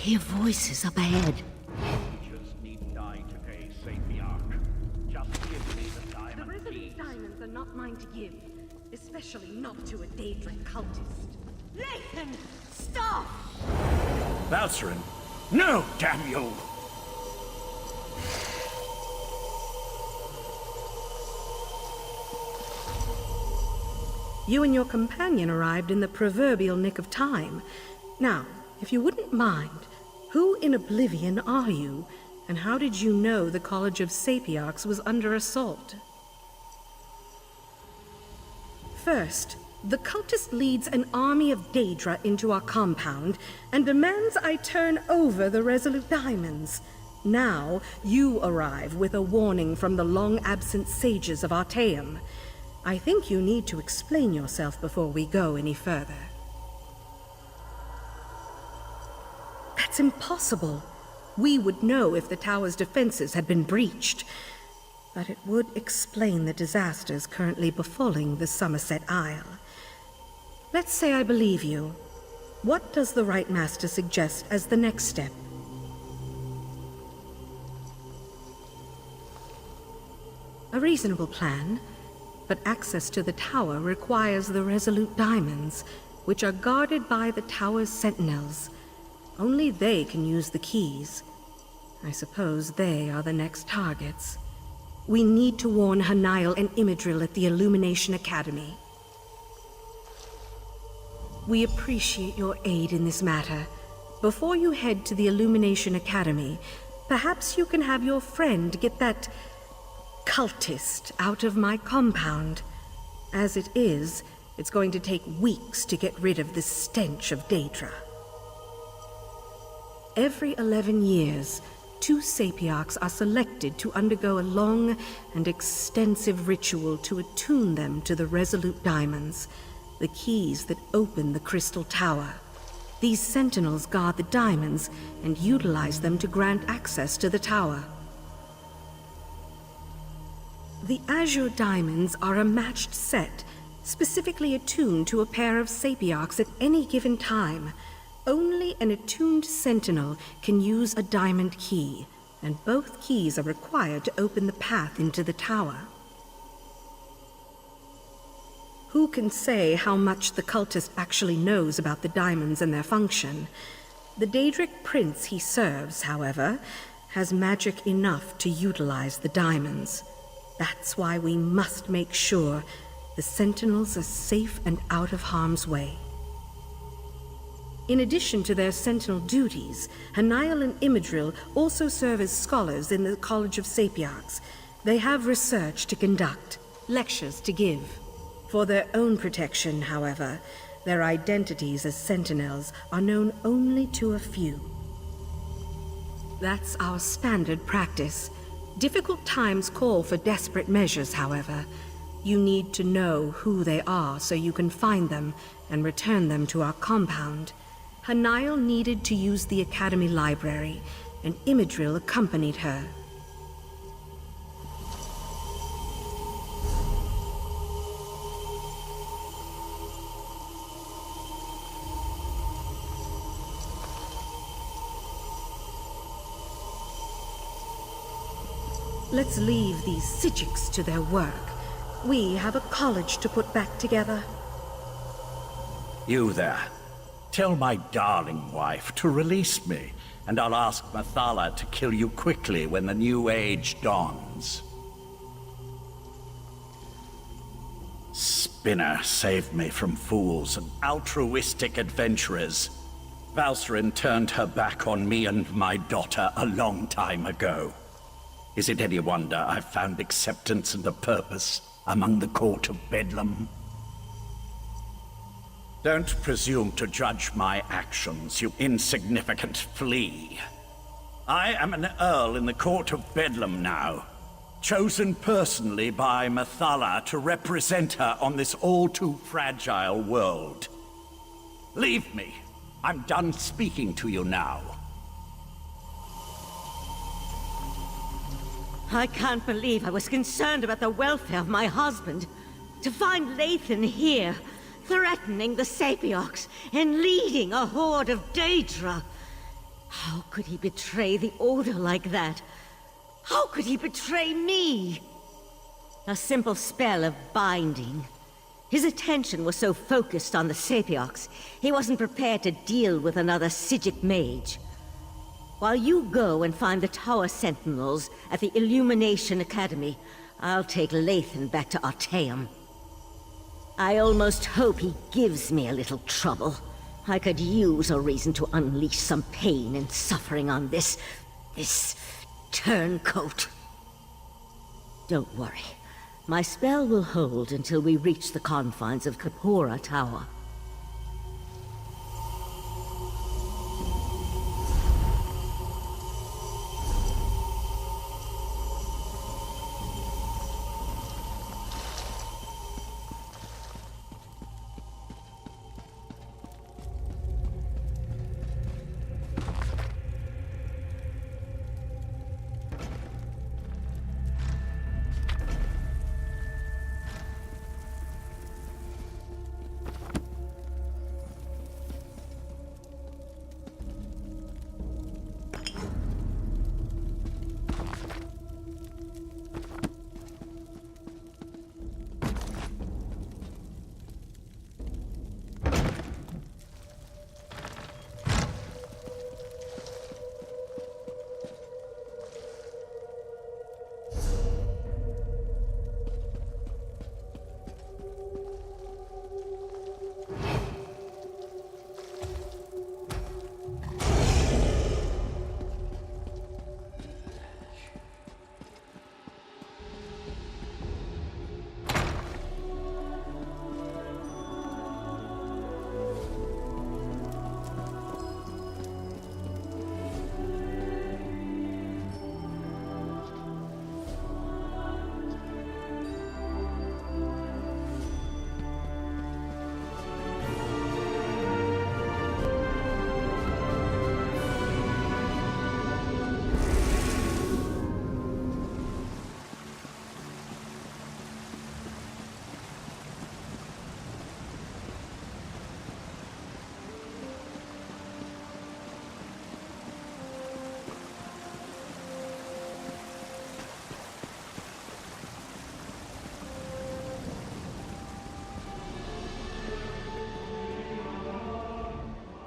hear voices up ahead. Creatures need die today, Sapiarch. Just give me the The diamond, resolute please. diamonds are not mine to give, especially not to a Daedric cultist. Lathan, stop! Valcerin! No, damn you! You and your companion arrived in the proverbial nick of time. Now, if you wouldn't mind, who in Oblivion are you, and how did you know the College of Sapiarchs was under assault? First, the cultist leads an army of Daedra into our compound and demands I turn over the resolute diamonds. Now, you arrive with a warning from the long-absent sages of Artaeum. I think you need to explain yourself before we go any further. That's impossible. We would know if the tower's defenses had been breached. But it would explain the disasters currently befalling the Summerset Isle. Let's say I believe you. What does the Right Master suggest as the next step? A reasonable plan. But access to the tower requires the resolute diamonds, which are guarded by the tower's sentinels. Only they can use the keys. I suppose they are the next targets. We need to warn Hanael and Imidril at the Illumination Academy. We appreciate your aid in this matter. Before you head to the Illumination Academy, perhaps you can have your friend get that cultist out of my compound. As it is, it's going to take weeks to get rid of this stench of Daedra. Every 11 years, 2 Sapiarchs are selected to undergo a long and extensive ritual to attune them to the resolute diamonds, the keys that open the Crystal Tower. These Sentinels guard the diamonds and utilize them to grant access to the tower. The Azure Diamonds are a matched set, specifically attuned to a pair of Sapiarchs at any given time. Only an attuned Sentinel can use a diamond key, and both keys are required to open the path into the tower. Who can say how much the cultist actually knows about the diamonds and their function? The Daedric Prince he serves, however, has magic enough to utilize the diamonds. That's why we must make sure the Sentinels are safe and out of harm's way. In addition to their Sentinel duties, Hanael and Imidril also serve as scholars in the College of Sapiarchs. They have research to conduct, lectures to give. For their own protection, however, their identities as Sentinels are known only to a few. That's our standard practice. Difficult times call for desperate measures, however. You need to know who they are so you can find them and return them to our compound. Hanael needed to use the Academy Library, and Imidril accompanied her. Let's leave these Sapiarchs to their work. We have a college to put back together. You there. Tell my darling wife to release me, and I'll ask Mathala to kill you quickly when the new age dawns. Spinner saved me from fools and altruistic adventurers. Valcerin turned her back on me and my daughter a long time ago. Is it any wonder I've found acceptance and a purpose among the court of Bedlam? Don't presume to judge my actions, you insignificant flea. I am an earl in the court of Bedlam now, chosen personally by Mathala to represent her on this all-too-fragile world. Leave me. I'm done speaking to you now. I can't believe I was concerned about the welfare of my husband. To find Lathan here, threatening the Sapiarchs and leading a horde of Daedra. How could he betray the Order like that? How could he betray me? A simple spell of binding. His attention was so focused on the Sapiarchs, he wasn't prepared to deal with another Psijic mage. While you go and find the Tower Sentinels at the Illumination Academy, I'll take Lathan back to Artaeum. I almost hope he gives me a little trouble. I could use a reason to unleash some pain and suffering on this turncoat. Don't worry. My spell will hold until we reach the confines of Kapora Tower.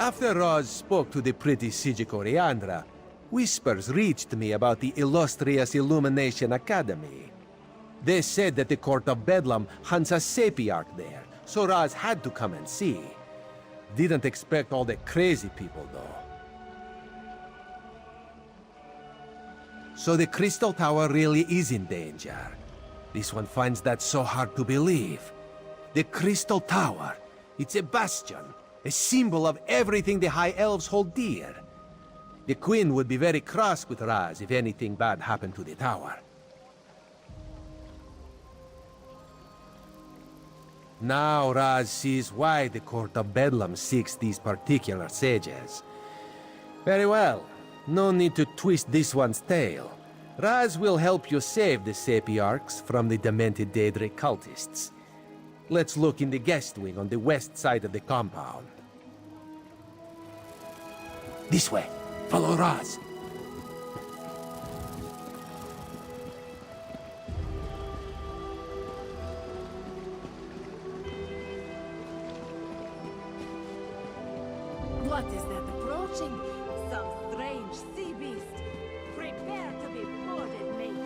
After Roz spoke to the pretty Psijic Oriandra, whispers reached me about the illustrious Illumination Academy. They said that the Court of Bedlam hunts a Sapiarch there, so Roz had to come and see. Didn't expect all the crazy people, though. So the Crystal Tower really is in danger. This one finds that so hard to believe. The Crystal Tower, it's a bastion, a symbol of everything the High Elves hold dear. The Queen would be very cross with Raz if anything bad happened to the tower. Now Raz sees why the Court of Bedlam seeks these particular sages. Very well. No need to twist this one's tail. Raz will help you save the Sapiarchs from the demented Daedric cultists. Let's look in the guest wing on the west side of the compound. This way. Follow Raz. What is that approaching? Some strange sea beast. Prepare to be boarded, mate.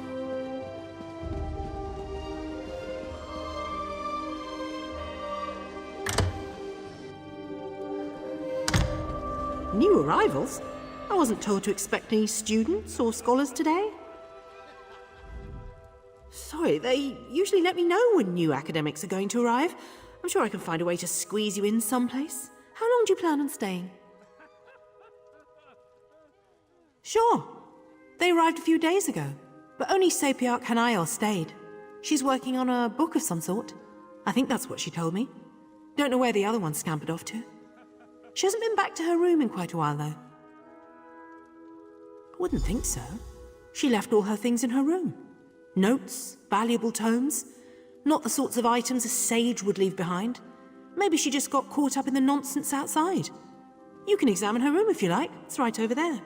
New arrivals? I wasn't told to expect any students or scholars today. Sorry, they usually let me know when new academics are going to arrive. I'm sure I can find a way to squeeze you in someplace. How long do you plan on staying? Sure. They arrived a few days ago, but only Sapiarch Hanael stayed. She's working on a book of some sort. I think that's what she told me. Don't know where the other one scampered off to. She hasn't been back to her room in quite a while, though. I wouldn't think so. She left all her things in her room. Notes, valuable tomes. Not the sorts of items a sage would leave behind. Maybe she just got caught up in the nonsense outside. You can examine her room if you like. It's right over there.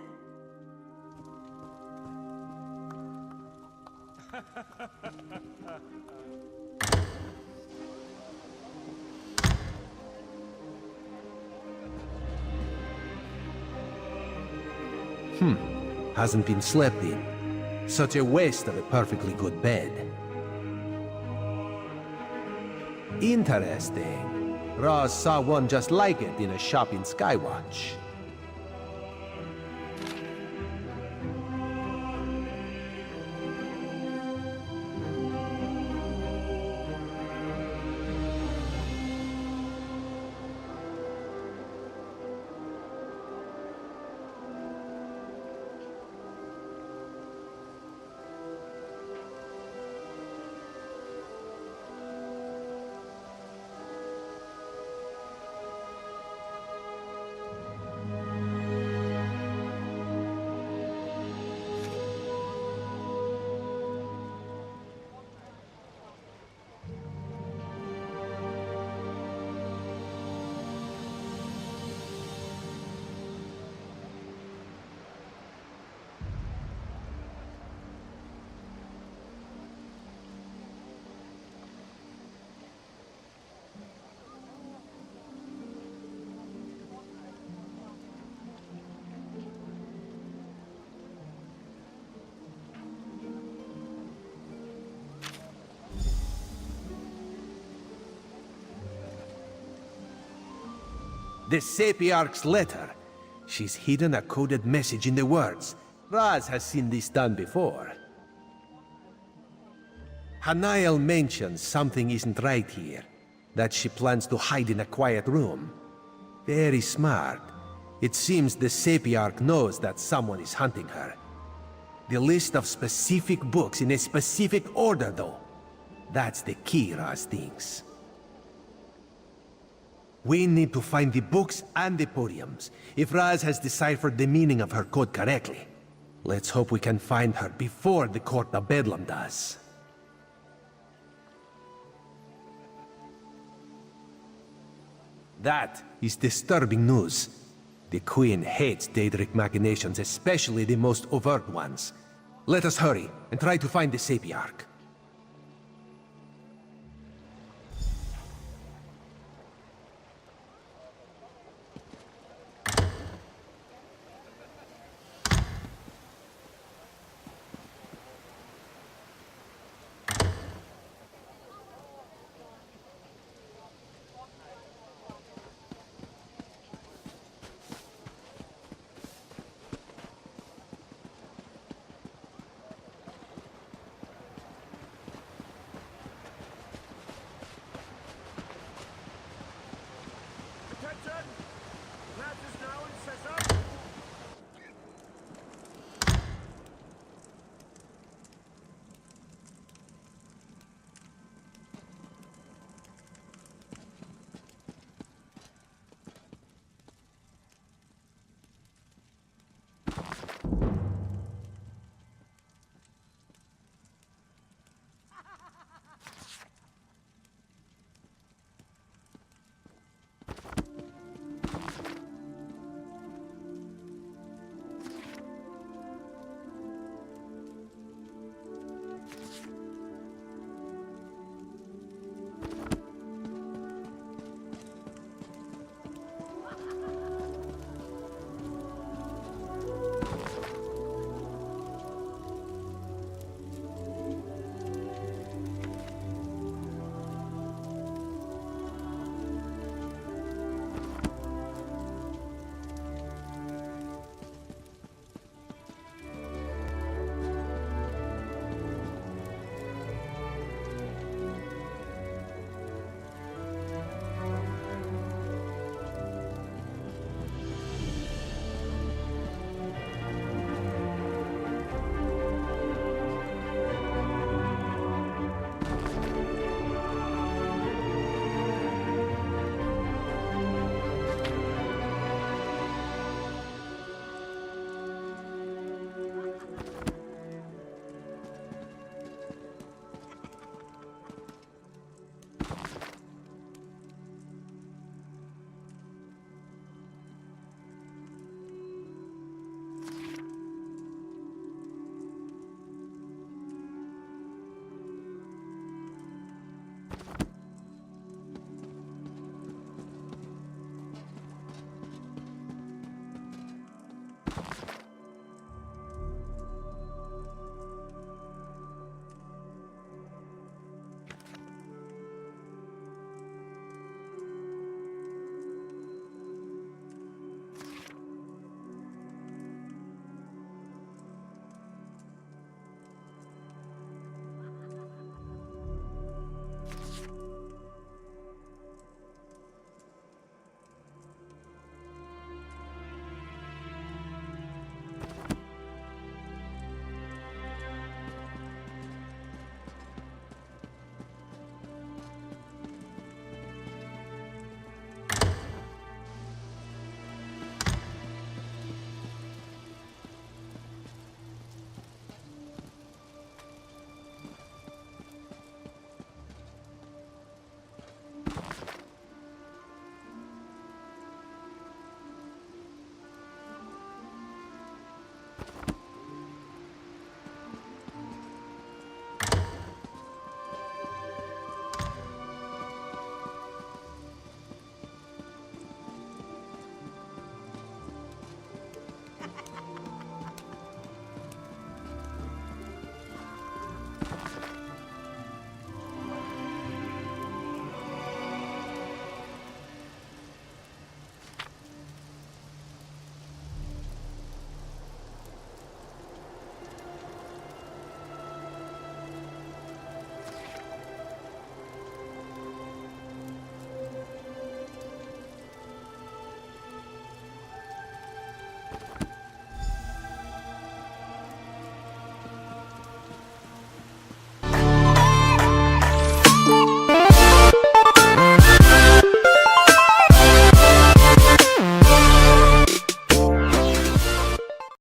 Hasn't been slept in. Such a waste of a perfectly good bed. Interesting. Roz saw one just like it in a shop in Skywatch. The Sapiarch's letter. She's hidden a coded message in the words. Raz has seen this done before. Hanael mentions something isn't right here. That she plans to hide in a quiet room. Very smart. It seems the Sapiarch knows that someone is hunting her. The list of specific books in a specific order, though. That's the key, Raz thinks. We need to find the books and the podiums, if Raz has deciphered the meaning of her code correctly. Let's hope we can find her before the Court of Bedlam does. That is disturbing news. The Queen hates Daedric machinations, especially the most overt ones. Let us hurry and try to find the Sapiarch.